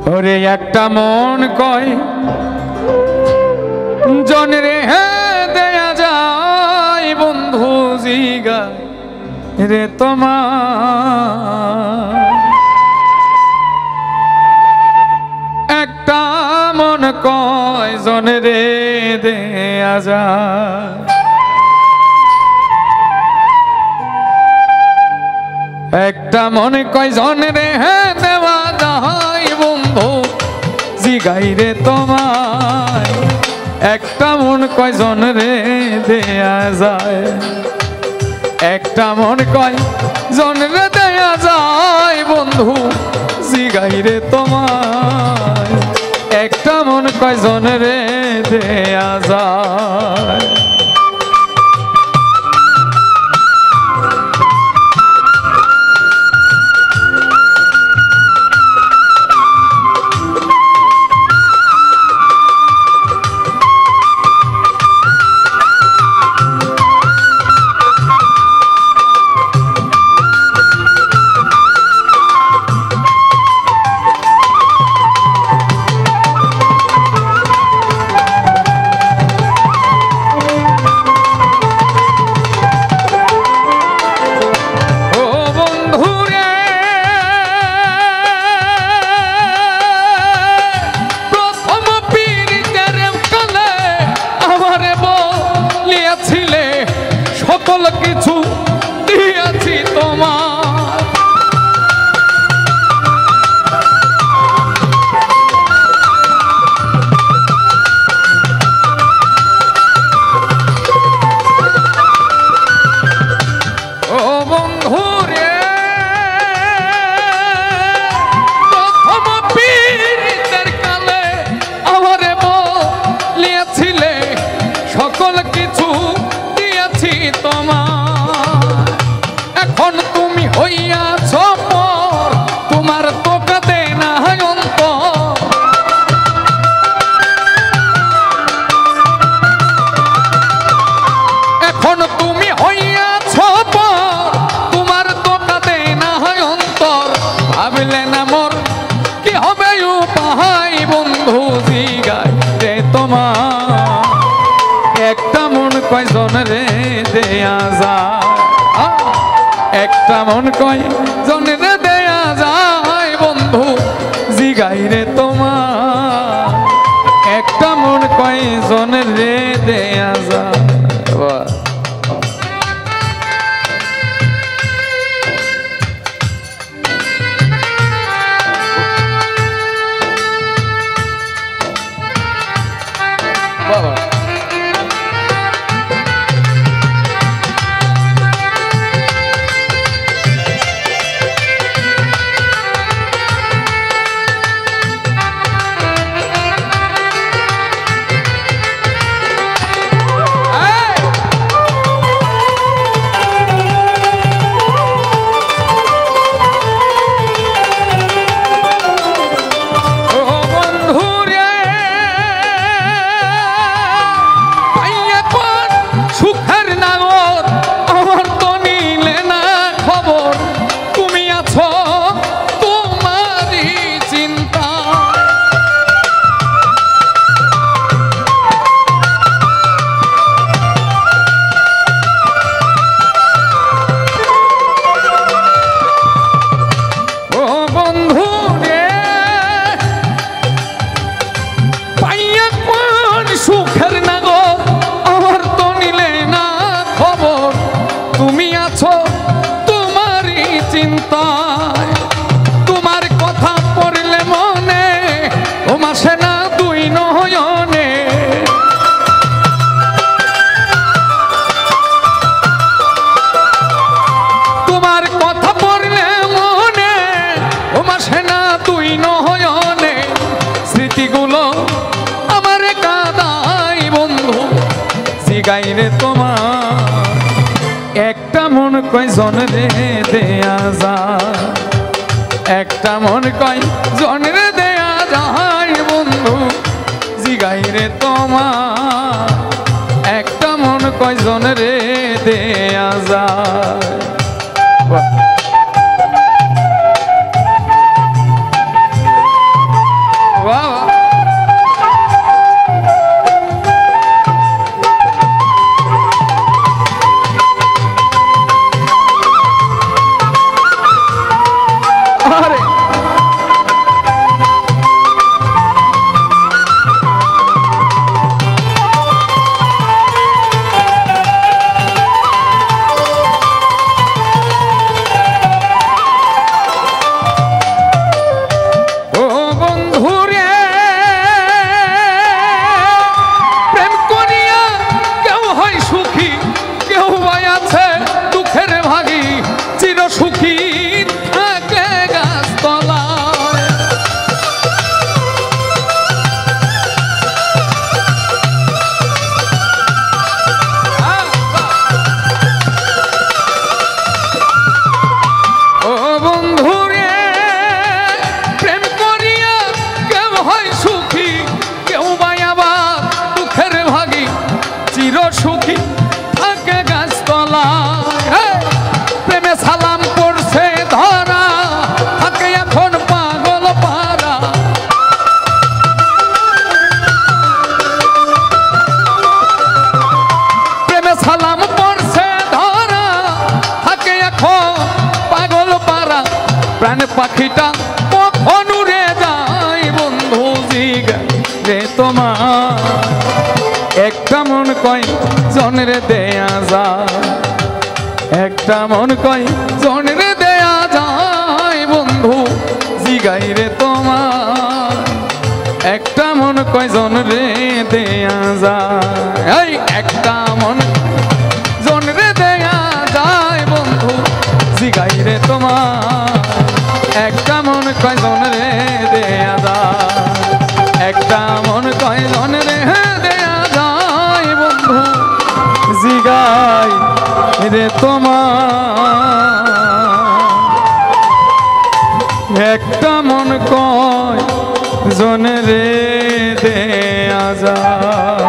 ওরে একটা মন কয় জন রে দেয়া যায় বন্ধু জিগা রে তোমার একটা মন কয় জন রে দেয়া যায় একটা মন কয় জন রে দেওয়া যায় বন্ধু জিগাই রে তোমায় একটা মন কয় জন রে দেয়া যায় একটা মন কয় জন রে দেয়া যায় বন্ধু জিগাই রে তোমায় একটা মন কয় জন রে দেয়া যায় সকল কিছু দিয়েছি তোমার ও বন্ধু রে প্রথম পীড়িতের কালে আমারে বলিয়াছিলে সকল কিছু তোমার এখন তুমি হইয়াছ পর তোমার তোকা দে না অন্তর এখন তুমি হইয়াছ পর তোমার তোকা দে না অন্তর ভাবলে না মোর কি হবে উপায় বন্ধু জিগাই রে তোমার একটা মন কয় জন রে দেয়া যায় একটা মন কয় জন রে দেয়া যায় বন্ধু জিগাই রে তোমার একটা মন কয় জন রে দেয়া যায় বাবা তোমার কথা পড়লে মনে ও মাসে না দুই নয়নে তোমার কথা পড়লে মনে ও মাসে না দুই নয়নে স্মৃতিগুলো আমার কাদাই বন্ধু জিগাই রে তোমার একটা মন কয় জন রে দেয়া যায় একটা মন কয় জন রে দেয়া যায় বন্ধু জিগাই রে তোমার একটা মন কয় জন রে দেয়া যায় তোমার একটা মন কয় জনরে দেয়া যায় একটা মন কয় জনরে দেয়া যায় বন্ধু জিগাই রে তোমার একটা মন কয় জনরে দেয়া যায় এই একটা মন জনরে দেয়া যায় বন্ধু জিগাই রে তোমার একটা মন কয় জনরে দেয়া যায় একটা মন কয় জনরে দেয়া যায় বন্ধু জিগাই রে তোমার একটা মন কয় জনরে দেয়া যায়।